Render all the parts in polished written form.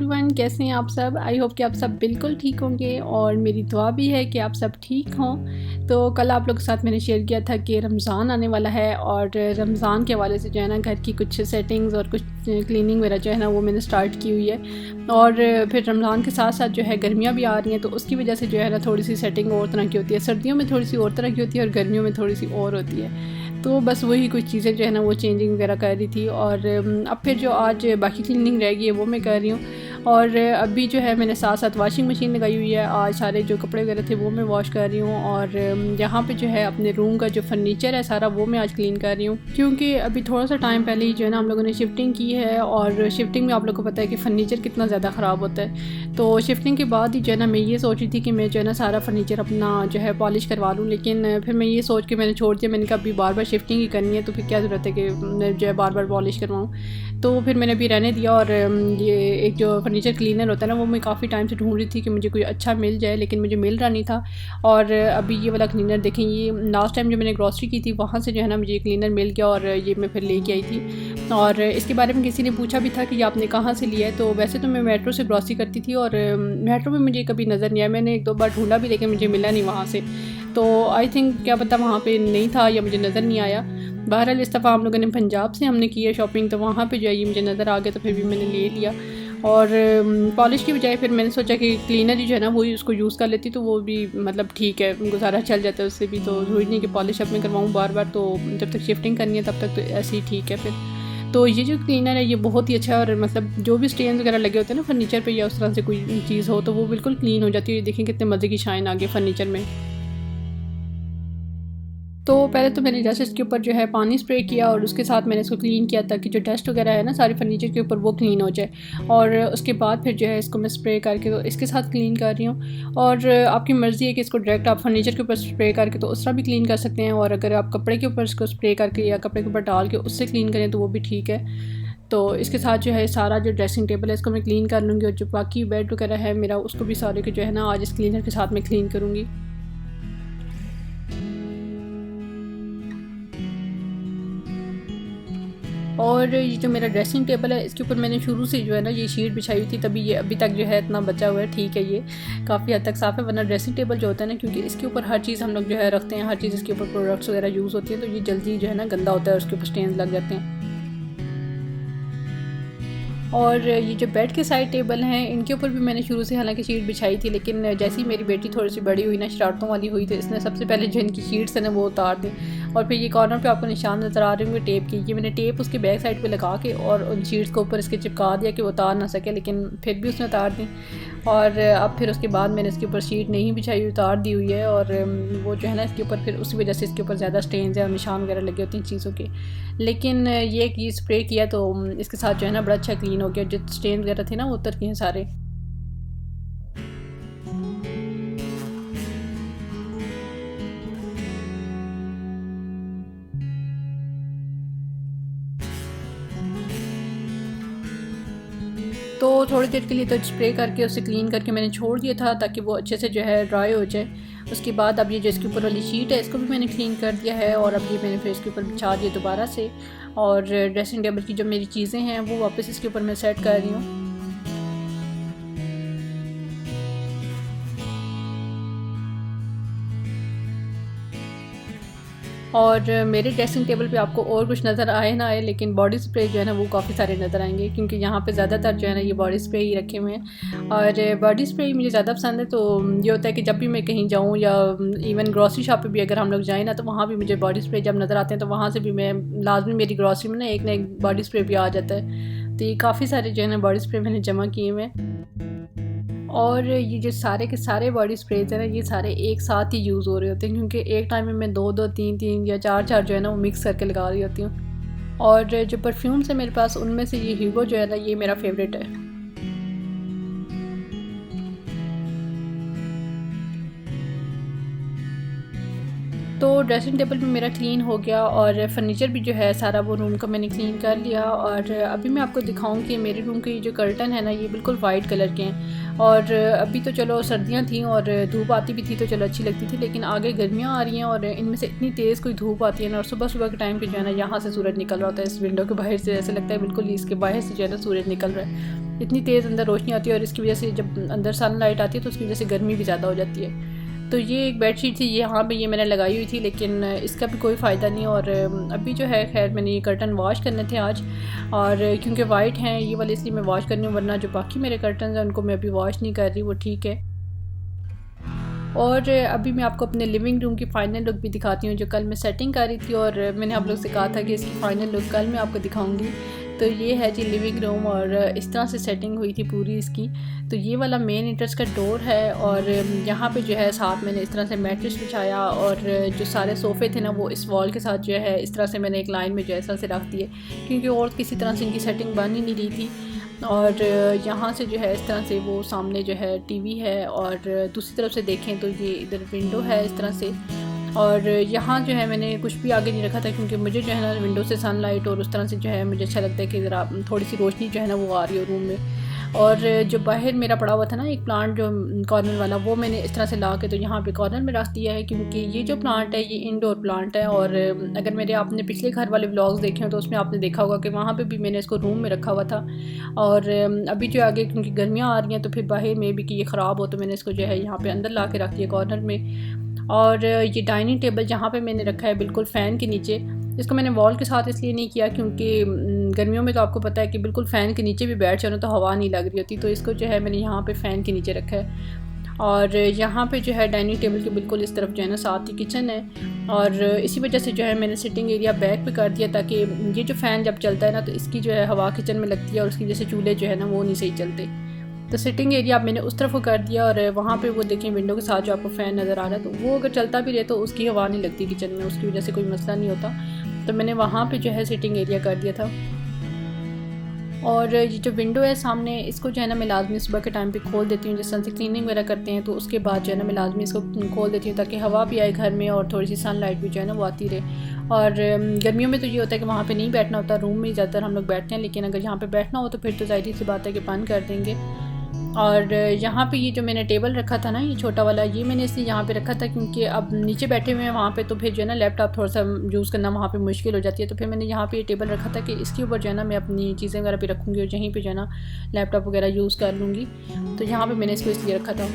Everyone, कैसे हैं आप सब। आई होप कि आप सब बिल्कुल ठीक होंगे और मेरी दुआ भी है कि आप सब ठीक हों। तो कल आप लोगों के साथ मैंने शेयर किया था कि रमज़ान आने वाला है और रमज़ान के हवाले से जो है ना घर की कुछ सेटिंग्स और कुछ क्लीनिंग वगैरह जो है ना वो मैंने स्टार्ट की हुई है। और फिर रमज़ान के साथ साथ जो है गर्मियाँ भी आ रही हैं, तो उसकी वजह से जो है ना थोड़ी सी सेटिंग और तरह की होती है। सर्दियों में थोड़ी सी और तरह की होती है और गर्मियों में थोड़ी सी और होती है। तो बस वही कुछ चीज़ें जो है ना वो चेंजिंग वगैरह कर रही थी। और अब फिर जो आज बाकी क्लीनिंग रह गई है वो मैं कर रही हूँ। और अभी जो है मैंने साथ साथ वॉशिंग मशीन लगाई हुई है। आज सारे जो कपड़े वगैरह थे वो मैं वॉश कर रही हूँ। और यहाँ पे जो है अपने रूम का जो फर्नीचर है सारा वो मैं आज क्लीन कर रही हूँ, क्योंकि अभी थोड़ा सा टाइम पहले ही जो है ना हम लोगों ने शिफ्टिंग की है। और शिफ्टिंग में आप लोग को पता है कि फ़र्नीचर कितना ज़्यादा ख़राब होता है। तो शिफ्टिंग के बाद ही जो है ना मैं ये सोच रही थी कि मैं जो है ना सारा फर्नीचर अपना जो है पॉलिश करवा लूँ, लेकिन फिर मैं ये सोच के मैंने छोड़ दिया। मैंने कहा अभी बार बार शिफ्टिंग ही करनी है तो फिर क्या ज़रूरत है कि मैं जो है बार बार पॉलिश करवाऊँ। तो फिर मैंने अभी रहने दिया। और ये एक जो फर्नीचर क्लीनर होता है ना वो मैं काफ़ी टाइम से ढूंढ रही थी कि मुझे कोई अच्छा मिल जाए, लेकिन मुझे मिल रहा नहीं था। और अभी ये वाला क्लीनर देखें, ये लास्ट टाइम जब मैंने ग्रॉसरी की थी वहाँ से जो है ना मुझे ये क्लीनर मिल गया और ये मैं फिर लेके आई थी। और इसके बारे में किसी ने पूछा भी था कि ये आपने कहाँ से लिया है। तो वैसे तो मैं मेट्रो से ग्रॉसरी करती थी और मेट्रो में मुझे कभी नज़र नहीं आया। मैंने एक दो बार ढूंढा भी लेकिन मुझे मिला नहीं वहाँ से। तो आई थिंक क्या पता वहाँ पे नहीं था या मुझे नज़र नहीं आया। बहरहाल इस दफ़ा हम लोगों ने पंजाब से हमने की है शॉपिंग, तो वहाँ पे जो है ये मुझे नज़र आ गया तो फिर भी मैंने ले लिया। और पॉलिश की बजाय फिर मैंने सोचा कि क्लीनर ही जो है ना वही उसको यूज़ कर लेती तो वो भी मतलब ठीक है, गुजारा चल जाता है उससे भी। तो ज़रूरी नहीं कि पॉलिश अब मैं करवाऊँ बार बार, तो जब तक शिफ्टिंग करनी है तब तक तो ऐसे ही ठीक है फिर। तो ये जो क्लीनर है ये बहुत ही अच्छा है और मतलब जो भी स्टेन्स वगैरह लगे होते हैं ना फर्नीचर पे या उस तरह से कोई चीज़ हो तो वो बिल्कुल क्लीन हो जाती है। ये देखें कितने मज़े की शाइन आ गई फर्नीचर में। तो पहले तो मैंने जस्ट इसके ऊपर जो है पानी स्प्रे किया और उसके साथ मैंने इसको क्लीन किया ताकि जो डस्ट वगैरह है ना सारे फर्नीचर के ऊपर वो क्लीन हो जाए। और उसके बाद फिर जो है इसको मैं स्प्रे करके तो इसके साथ क्लीन कर रही हूँ। और आपकी मर्ज़ी है कि इसको डायरेक्ट आप फर्नीचर के ऊपर स्प्रे करके तो उस तरह भी क्लीन कर सकते हैं, और अगर आप कपड़े के ऊपर इसको स्प्रे करके या कपड़े के ऊपर डाल के उससे क्लीन करें तो वो भी ठीक है। तो इसके साथ जो है सारा जो ड्रेसिंग टेबल है इसको मैं क्लीन कर लूँगी, और जो बाकी बेड वगैरह है मेरा उसको भी सारे के जो है ना आज इस क्लीनर के साथ मैं क्लीन करूँगी। और ये जो मेरा ड्रेसिंग टेबल है इसके ऊपर मैंने शुरू से जो है ना ये शीट बिछाई हुई थी, तभी ये अभी तक जो है इतना बचा हुआ है। ठीक है, ये काफ़ी हद तक साफ़ है, वरना ड्रेसिंग टेबल जो होता है ना क्योंकि इसके ऊपर हर चीज़ हम लोग जो है रखते हैं, हर चीज़ इसके ऊपर प्रोडक्ट्स वगैरह यूज़ होती है, तो ये जल्दी जो है ना गंदा होता है और उसके ऊपर स्टेन्स लग जाते हैं। और ये जो बेड के साइड टेबल हैं इनके ऊपर भी मैंने शुरू से हालांकि शीट बिछाई थी, लेकिन जैसे ही मेरी बेटी थोड़ी सी बड़ी हुई ना, शरारतों वाली हुई, तो इसने सबसे पहले जो इनकी शीट्स है ना वो उतार दी। और फिर ये कॉर्नर पे आपको निशान नज़र आ रहे होंगे टेप की, ये मैंने टेप उसके बैक साइड पे लगा के और उन शीट्स को ऊपर इसके चिपका दिया कि वो उतार ना सके, लेकिन फिर भी उसने उतार दी। और अब फिर उसके बाद मैंने इसके ऊपर शीट नहीं बिछाई, उतार दी हुई है। और वो जो है ना इसके ऊपर फिर उसी वजह से इसके ऊपर ज़्यादा स्टेन्स हैं और निशान वगैरह लगे होते हैं चीज़ों के। लेकिन ये कि स्प्रे किया तो इसके साथ जो है ना बड़ा अच्छा क्लीन हो गया, जो स्टेन वगैरह थे ना वो उतर गए हैं सारे। तो थोड़ी देर के लिए तो स्प्रे करके उसे क्लीन करके मैंने छोड़ दिया था ताकि वो अच्छे से जो है ड्राई हो जाए। उसके बाद अब ये जो इसके ऊपर वाली शीट है इसको भी मैंने क्लीन कर दिया है और अब ये मैंने फिर इसके ऊपर बिछा दिया दोबारा से। और ड्रेसिंग टेबल की जो मेरी चीज़ें हैं वो वापस इसके ऊपर मैं सेट कर रही हूँ। और मेरे ड्रेसिंग टेबल पे आपको और कुछ नज़र आए ना आए, लेकिन बॉडी स्प्रे जो है ना वो काफ़ी सारे नज़र आएंगे, क्योंकि यहाँ पे ज़्यादातर जो है ना ये बॉडी स्प्रे ही रखे हुए हैं। और बॉडी स्प्रे मुझे ज़्यादा पसंद है। तो ये होता है कि जब भी मैं कहीं जाऊँ या इवन ग्रॉसरी शॉप पे भी अगर हम लोग जाएँ ना तो वहाँ भी मुझे बॉडी स्प्रे जब नज़र आते हैं तो वहाँ से भी मैं लाजमी मेरी ग्रॉसरी में ना एक बॉडी स्प्रे भी आ जाता है। तो ये काफ़ी सारे जो है ना बॉडी स्प्रे मैंने जमा किए हुए हैं। और ये जो सारे के सारे बॉडी स्प्रेज हैं ना ये सारे एक साथ ही यूज़ हो रहे होते हैं, क्योंकि एक टाइम में मैं दो दो तीन तीन या चार चार जो है ना वो मिक्स करके लगा रही होती हूँ। और जो परफ्यूम्स है मेरे पास उनमें से ये ह्यूगो जो है ना ये मेरा फेवरेट है। तो तो ड्रेसिंग टेबल भी मेरा क्लीन हो गया और फर्नीचर भी जो है सारा वो रूम का मैंने क्लीन कर लिया। और अभी मैं आपको दिखाऊं कि मेरे रूम के जो कर्टन है ना ये बिल्कुल वाइट कलर के हैं। और अभी तो चलो सर्दियां थी और धूप आती भी थी तो चलो अच्छी लगती थी, लेकिन आगे गर्मियां आ रही हैं और इनमें से इतनी तेज़ कोई धूप आती है ना, और सुबह सुबह के टाइम पे जो है ना यहाँ से सूरज निकल रहा होता है इस विंडो के बाहर से, ऐसे लगता है बिल्कुल इसके बाहर से जो है ना सूरज निकल रहा है। इतनी तेज़ अंदर रोशनी आती है और इसकी वजह से जब अंदर सनलाइट आती है तो उसकी वजह से गर्मी भी ज़्यादा हो जाती है। तो ये एक बेडशीट थी, ये यहाँ पे ये मैंने लगाई हुई थी, लेकिन इसका भी कोई फ़ायदा नहीं। और अभी जो है खैर मैंने ये कर्टन वॉश करने थे आज, और क्योंकि वाइट हैं ये वाले इसलिए मैं वॉश करनी हूँ, वरना जो बाकी मेरे कर्टन हैं उनको मैं अभी वॉश नहीं कर रही, वो ठीक है। और अभी मैं आपको अपने लिविंग रूम की फ़ाइनल लुक भी दिखाती हूँ जो कल मैं सेटिंग कर रही थी, और मैंने आप लोग से कहा था कि इसकी फ़ाइनल लुक कल मैं आपको दिखाऊंगी। तो ये है जी लिविंग रूम, और इस तरह से सेटिंग हुई थी पूरी इसकी। तो ये वाला मेन एंट्रेंस का डोर है, और यहाँ पे जो है साथ मैंने इस तरह से मैट्रेस बिछाया, और जो सारे सोफ़े थे ना वो इस वॉल के साथ जो है इस तरह से मैंने एक लाइन में जो है इस तरह से रख दिए, क्योंकि और किसी तरह से इनकी सेटिंग बन ही नहीं रही थी। और यहाँ से जो है इस तरह से वो सामने जो है टीवी है, और दूसरी तरफ से देखें तो ये इधर विंडो है इस तरह से। और यहाँ जो है मैंने कुछ भी आगे नहीं रखा था, क्योंकि मुझे जो है ना विंडो से सनलाइट और उस तरह से जो है मुझे अच्छा लगता है कि ज़रा थोड़ी सी रोशनी जो है ना वो आ रही है रूम में। और जो बाहर मेरा पड़ा हुआ था ना एक प्लांट जो कॉर्नर वाला, वो मैंने इस तरह से ला के तो यहाँ पे कॉर्नर में रख दिया है, क्योंकि ये जो प्लांट है ये इंडोर प्लांट है। और अगर मेरे आपने पिछले घर वाले व्लॉग्स देखे हो तो उसमें आपने देखा होगा कि वहाँ पे भी मैंने इसको रूम में रखा हुआ था। और अभी जो आगे क्योंकि गर्मियाँ आ रही हैं तो फिर बाहर में भी कि ये ख़राब हो, तो मैंने इसको जो है यहाँ पर अंदर ला के रख दिया कॉर्नर में। और ये डाइनिंग टेबल जहाँ पे मैंने रखा है बिल्कुल फ़ैन के नीचे। इसको मैंने वॉल के साथ इसलिए नहीं किया क्योंकि गर्मियों में तो आपको पता है कि बिल्कुल फ़ैन के नीचे भी बैठ जाओ तो हवा नहीं लग रही होती, तो इसको जो है मैंने यहाँ पे फ़ैन के नीचे रखा है। और यहाँ पे जो है डाइनिंग टेबल के बिल्कुल इस तरफ जो है ना साथ ही किचन है, और इसी वजह से जो है मैंने सिटिंग एरिया बैक पे कर दिया, ताकि ये जो फ़ैन जब चलता है ना तो इसकी जो है हवा किचन में लगती है और उसकी जैसे चूल्हे जो है ना वो नहीं सही चलते। तो सिटिंग एरिया मैंने उस तरफ को कर दिया, और वहाँ पे वो देखें विंडो के साथ जो आपको फ़ैन नज़र आ रहा है तो वो अगर चलता भी रहे तो उसकी हवा नहीं लगती किचन में, उसकी वजह से कोई मसला नहीं होता। तो मैंने वहाँ पे जो है सिटिंग एरिया कर दिया था। और ये जो विंडो है सामने, इसको जो है ना मैं लाजमी सुबह के टाइम पे खोल देती हूँ, जिस तरह से क्लीनिंग वगैरह करते हैं तो उसके बाद जो है ना मैं लाजमी इसको खोल देती हूँ ताकि हवा भी आए घर में और थोड़ी सी सनलाइट भी जो है ना वो आती रहे। और गर्मियों में तो ये होता है कि वहाँ पे नहीं बैठना होता, रूम में ज़्यादातर हम लोग बैठते हैं, लेकिन अगर यहाँ पे बैठना हो तो फिर तो ज़ाहिर सी बात है कि बंद कर देंगे। और यहाँ पे ये जो मैंने टेबल रखा था ना ये छोटा वाला, ये मैंने इसलिए यहाँ पे रखा था क्योंकि अब नीचे बैठे हुए हैं वहाँ पे, तो फिर जो है ना लैपटॉप थोड़ा सा यूज़ करना वहाँ पे मुश्किल हो जाती है। तो फिर मैंने यहाँ पे ये टेबल रखा था कि इसके ऊपर जो है ना मैं अपनी चीज़ें वगैरह भी रखूँगी और यहीं पर जो है ना लैपटॉप वगैरह यूज़ कर लूँगी। तो यहाँ पर मैंने इसको इसलिए रखा था।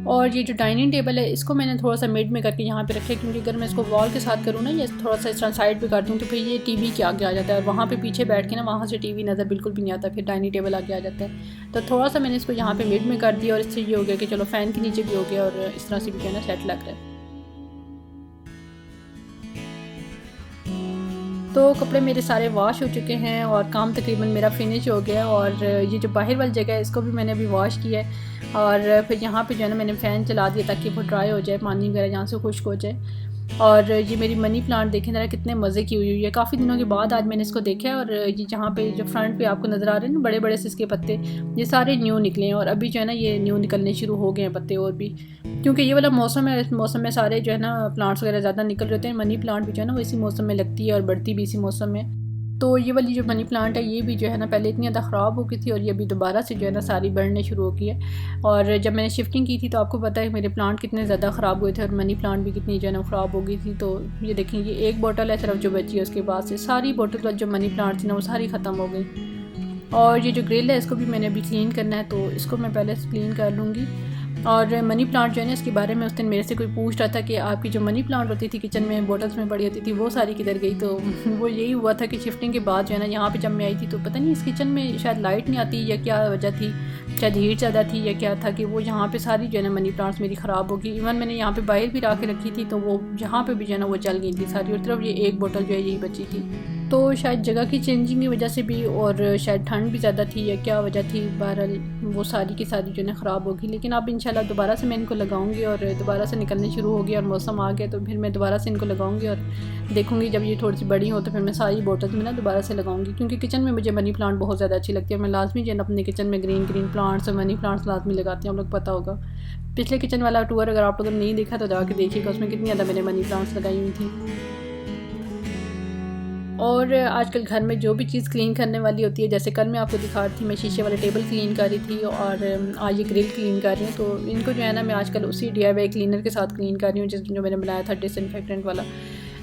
और ये जो डाइनिंग टेबल है इसको मैंने थोड़ा सा मिड में करके यहाँ पे रखा है, क्योंकि अगर मैं इसको वॉल के साथ करूँ ना या थोड़ा सा इस तरह साइड पे कर दूँ तो फिर ये टीवी के आगे आ जाता है, और वहाँ पे पीछे बैठ के ना वहाँ से टीवी नज़र बिल्कुल भी नहीं आता, फिर डाइनिंग टेबल आगे आ जाता है। तो थोड़ा सा मैंने इसको यहाँ पे मिड में कर दिया, और इससे ये हो गया कि चलो फ़ैन के नीचे भी हो गया और इस तरह से भी जो है ना सेट लग रहा है। तो कपड़े मेरे सारे वॉश हो चुके हैं और काम तकरीबन मेरा फिनिश हो गया। और ये जो बाहर वाली जगह है इसको भी मैंने अभी वॉश किया है, और फिर यहाँ पे जो है ना मैंने फ़ैन चला दिया ताकि वो ड्राई हो जाए, पानी वगैरह यहाँ से खुश्क हो जाए। और ये मेरी मनी प्लांट देखें ज़रा कितने मज़े की हुई है, काफ़ी दिनों के बाद आज मैंने इसको देखा है। और ये जहाँ पे जो फ्रंट पे आपको नज़र आ रहे हैं ना बड़े बड़े से इसके पत्ते, ये सारे न्यू निकले हैं, और अभी जो है ना ये न्यू निकलने शुरू हो गए हैं पत्ते और भी, क्योंकि ये वाला मौसम है, इस मौसम में सारे जो है ना प्लांट्स वगैरह ज़्यादा निकल रहे होते हैं। मनी प्लांट भी जो है ना वो इसी मौसम में लगती है और बढ़ती भी इसी मौसम में। तो ये वाली जो मनी प्लांट है ये भी जो है ना पहले इतनी ज़्यादा ख़राब हो गई थी, और ये अभी दोबारा से जो है ना सारी बढ़ने शुरू हो गई है। और जब मैंने शिफ्टिंग की थी तो आपको पता है मेरे प्लांट कितने ज़्यादा ख़राब हुए थे, और मनी प्लांट भी कितनी जो है ना ख़राब हो गई थी। तो ये देखें ये एक बोतल है सिर्फ जो बची है, उसके बाद से सारी बोतल जो मनी प्लांट थी ना वो सारी ख़त्म हो गई। और ये जो ग्रिल है इसको भी मैंने अभी क्लीन करना है, तो इसको मैं पहले क्लीन कर लूँगी। और मनी प्लांट जो है ना इसके बारे में उस दिन मेरे से कोई पूछ रहा था कि आपकी जो मनी प्लांट होती थी किचन में बोटल्स में पड़ी होती थी वो सारी किधर गई। तो वो यही हुआ था कि शिफ्टिंग के बाद जो है ना यहाँ पे जब मैं आई थी तो पता नहीं इस किचन में शायद लाइट नहीं आती या क्या वजह थी, शायद हीट ज़्यादा थी या क्या था, कि वो यहाँ पे सारी जो है ना मनी प्लांट्स मेरी ख़राब हो गई। इवन मैंने यहाँ पे बाहर भी रख के रखी थी तो वो यहाँ पे भी जो है ना वो जल गई थी सारी, और तरफ ये एक बोतल जो है यही बची थी। तो शायद जगह की चेंजिंग की वजह से भी, और शायद ठंड भी ज़्यादा थी या क्या वजह थी, बहरहाल वो सारी की सारी जो है ख़राब होगी। लेकिन अब इंशाल्लाह दोबारा से मैं इनको लगाऊंगी, और दोबारा से निकलने शुरू होगी और मौसम आ गया तो फिर मैं दोबारा से इनको लगाऊंगी, और देखूंगी जब ये थोड़ी सी बड़ी हो तो फिर मैं सारी बोटल्स में ना दोबारा से लगाऊंगी, क्योंकि किचन में मुझे मनी प्लांट बहुत ज़्यादा अच्छी लगती है। मैं लाजमी जो है अपने किचन में ग्रीन ग्रीन प्लांट्स और मनी प्लांट्स लाजमी लगाती हूँ, आप लोग पता होगा। पिछले किचन वाला टूर अगर आप लोगों ने नहीं देखा तो जाके देखिएगा, उसमें कितनी ज़्यादा मैंने मनी प्लांट्स लगाई हुई थी। और आजकल घर में जो भी चीज़ क्लीन करने वाली होती है, जैसे कल मैं आपको दिखा रही थी, मैं शीशे वाले टेबल क्लीन कर रही थी और आज ये ग्रिल क्लीन कर रही हूँ। तो इनको जो है ना मैं आजकल उसी DIY क्लीनर के साथ क्लीन कर रही हूँ जो मैंने बनाया था डिसइंफेक्टेंट वाला।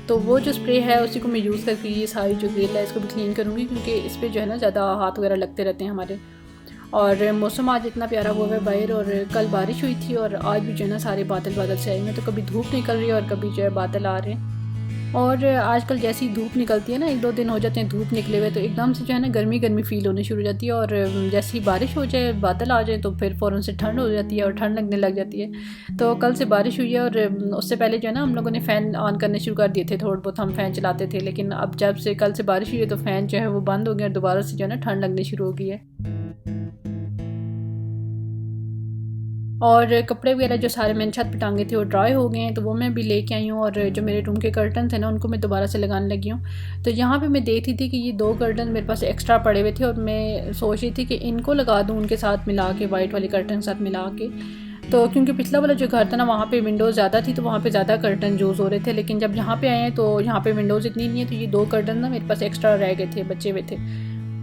तो वो जो स्प्रे है उसी को मैं यूज़ करके ये सारी जो ग्रिल है इसको भी क्लीन करूँगी, क्योंकि इस पर जो है ना ज़्यादा हाथ वगैरह लगते रहते हैं हमारे। और मौसम आज इतना प्यारा हुआ है बाहर, और कल बारिश हुई थी और आज भी जो है ना सारे बादल से आए हुए हैं। तो कभी धूप निकल रही है और कभी जो है बादल आ रहे हैं। और आजकल जैसी धूप निकलती है ना, 1-2 दिन हो जाते हैं धूप निकले हुए, तो एकदम से जो है ना गर्मी फील होने शुरू हो जाती है। और जैसे ही बारिश हो जाए, बादल आ जाए, तो फिर फ़ौरन से ठंड हो जाती है और ठंड लगने लग जाती है। तो कल से बारिश हुई है और उससे पहले जो है ना हम लोगों ने फ़ैन ऑन करने शुरू कर दिए थे, थोड़ा बहुत हम फ़ैन चलाते थे। लेकिन अब जब से कल से बारिश हुई है तो फ़ैन जो है वो बंद हो गया और दोबारा से जो है ना ठंड लगनी शुरू हो गई है। और कपड़े वगैरह जो सारे मैंने छत पे टांगे थे वो ड्राई हो गए हैं, तो वो मैं भी लेके आई हूँ। और जो मेरे रूम के कर्टन थे ना उनको मैं दोबारा से लगाने लगी हूँ। तो यहाँ पे मैं देख रही थी कि ये 2 कर्टन मेरे पास एक्स्ट्रा पड़े हुए थे और मैं सोच रही थी कि इनको लगा दूँ उनके साथ मिला के, वाइट वाले कर्टन के साथ मिला के। तो क्योंकि पिछला वाला जो घर था ना वहाँ पे विंडोज़ ज़्यादा थी, तो वहाँ पे ज़्यादा कर्टन यूज़ हो रहे थे। लेकिन जब यहाँ पे आए हैं तो यहाँ पे विंडोज़ इतनी नहीं है, तो ये 2 कर्टन ना मेरे पास एक्स्ट्रा रह गए थे, बचे हुए थे।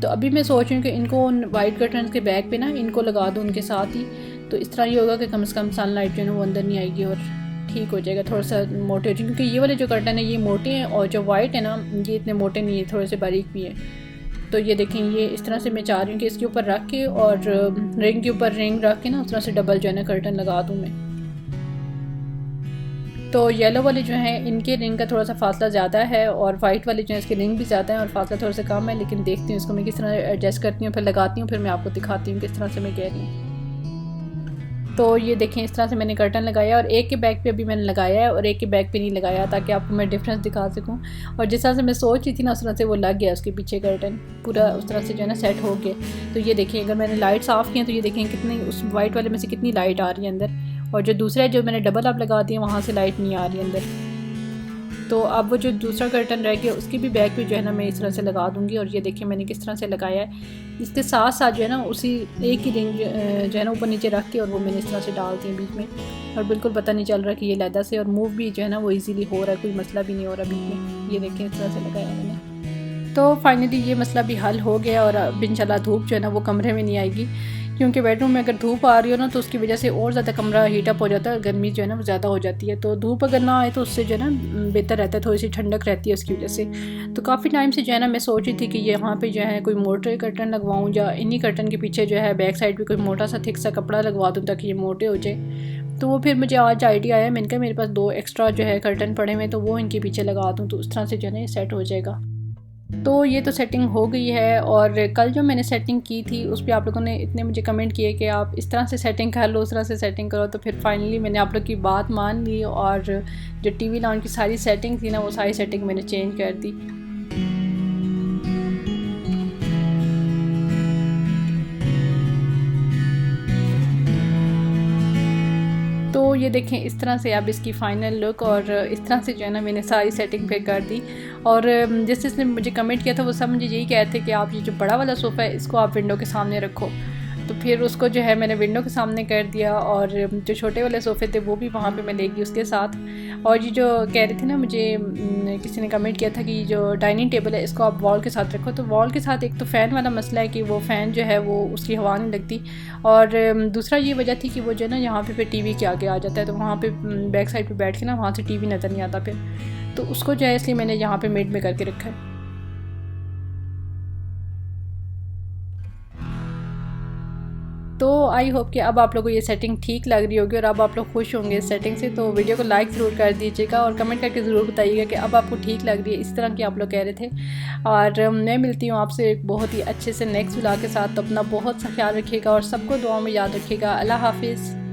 तो अभी मैं सोच रही हूँ कि इनको वाइट कर्टन के बैक पे ना इनको लगा दूँ उनके साथ ही। तो इस तरह ये होगा कि कम से कम सनलाइट जो है ना वो अंदर नहीं आएगी और ठीक हो जाएगा, थोड़ा सा मोटे हो जाएंगे। क्योंकि ये वाले जो कर्टन है ये मोटे हैं और जो वाइट है ना ये इतने मोटे नहीं है, थोड़े से बारीक भी हैं। तो ये देखें, ये इस तरह से मैं चाह रही हूँ कि इसके ऊपर रख के और रिंग के ऊपर रिंग रख के ना उस तरह से डबल जो है ना कर्टन लगा दूँ मैं। तो येलो वाले जो हैं इनके रिंग का थोड़ा सा फासला ज़्यादा है और वाइट वाले जो है इसके रिंग भी ज़्यादा है और फासला थोड़ा सा कम है। लेकिन देखती हूँ इसको मैं किस तरह एडजस्ट करती हूँ, फिर लगाती हूँ, फिर मैं आपको दिखाती हूँ किस तरह से मैं कह रही हूँ। तो ये देखें, इस तरह से मैंने कर्टन लगाया और एक के बैक पे अभी मैंने लगाया है और एक के बैक पे नहीं लगाया, ताकि आपको मैं डिफरेंस दिखा सकूं। और जिस तरह से मैं सोच रही थी ना उस तरह से वो लग गया, उसके पीछे कर्टन पूरा उस तरह से जो है ना सेट हो गया। तो ये देखिए, अगर मैंने लाइट ऑफ की है तो ये देखें कितनी उस वाइट वाले में से कितनी लाइट आ रही है अंदर, और जो दूसरा जो मैंने डबल आप लगा दिया वहाँ से लाइट नहीं आ रही अंदर। तो अब वो जो दूसरा कर्टन रह गया उसकी भी बैक पे जो है ना मैं इस तरह से लगा दूंगी। और ये देखिए मैंने किस तरह से लगाया है, इसके साथ साथ जो है ना उसी एक ही रिंग जो है ना ऊपर नीचे रख के और वो मैंने इस तरह से डाल दी बीच में, और बिल्कुल पता नहीं चल रहा कि ये लैदा से, और मूव भी जो है ना वो इजीली हो रहा है, कोई मसला भी नहीं हो रहा बीच में। ये देखिए इस तरह से लगाया मैंने। तो फाइनली ये मसला भी हल हो गया और अब इंशाल्लाह धूप जो है ना वो कमरे में नहीं आएगी, क्योंकि बेडरूम में अगर धूप आ रही हो ना तो उसकी वजह से और ज़्यादा कमरा हीटअप हो जाता है, गर्मी जो है ना वो ज़्यादा हो जाती है। तो धूप अगर ना आए तो उससे जो है ना बेहतर रहता है, थोड़ी सी ठंडक रहती है उसकी वजह से। तो काफ़ी टाइम से जो है ना मैं सोच रही थी कि यहाँ पे जो है कोई मोटे कर्टन लगवाऊँ, या इन्हीं कर्टन के पीछे जो है बैक साइड पर कोई मोटा सा थिक सा कपड़ा लगवा दूँ ताकि ये मोटे हो जाए। तो वो फिर मुझे आज आइडिया आया, मैंने कहा मेरे पास 2 एक्स्ट्रा जो है कर्टन पड़े हुए, तो वो इनके पीछे लगा दूँ, तो उस तरह से जो है ना सेट हो जाएगा। तो ये तो सेटिंग हो गई है। और कल जो मैंने सेटिंग की थी उस पर आप लोगों ने इतने मुझे कमेंट किए कि आप इस तरह से सेटिंग कर लो, उस तरह से सेटिंग करो। तो फिर फाइनली मैंने आप लोग की बात मान ली और जो टीवी लाउंज की सारी सेटिंग थी ना वो सारी सेटिंग मैंने चेंज कर दी। तो ये देखें इस तरह से अब इसकी फ़ाइनल लुक, और इस तरह से जो है ना मैंने सारी सेटिंग पे कर दी। और जिसने मुझे कमेंट किया था वो सब मुझे यही कहते कि आप ये जो बड़ा वाला सोफ़ा है इसको आप विंडो के सामने रखो। तो फिर उसको जो है मैंने विंडो के सामने कर दिया, और जो छोटे वाले सोफ़े थे वो भी वहाँ पे मैं लेगी उसके साथ। और ये जो कह रही थी ना, मुझे किसी ने कमेंट किया था कि जो डाइनिंग टेबल है इसको आप वॉल के साथ रखो। तो वॉल के साथ एक तो फ़ैन वाला मसला है कि वो फ़ैन जो है वो उसकी हवा नहीं लगती, और दूसरा ये वजह थी कि वो जो है ना यहाँ पे फिर टीवी के आगे आ जाता है, तो वहाँ पे बैक साइड पे बैठ के ना वहाँ से टीवी नज़र नहीं आता फिर। तो उसको जो है इसलिए मैंने यहाँ पे मिड में करके रखा है। तो आई होप कि अब आप लोगों को ये सेटिंग ठीक लग रही होगी और अब आप लोग खुश होंगे इस सेटिंग से। तो वीडियो को लाइक ज़रूर कर दीजिएगा और कमेंट करके ज़रूर बताइएगा कि अब आपको ठीक लग रही है इस तरह की आप लोग कह रहे थे। और मैं मिलती हूँ आपसे एक बहुत ही अच्छे से नेक्स्ट व्लॉग के साथ। तो अपना बहुत सा ख्याल रखिएगा और सबको दुआ में याद रखिएगा। अल्लाह हाफिज़।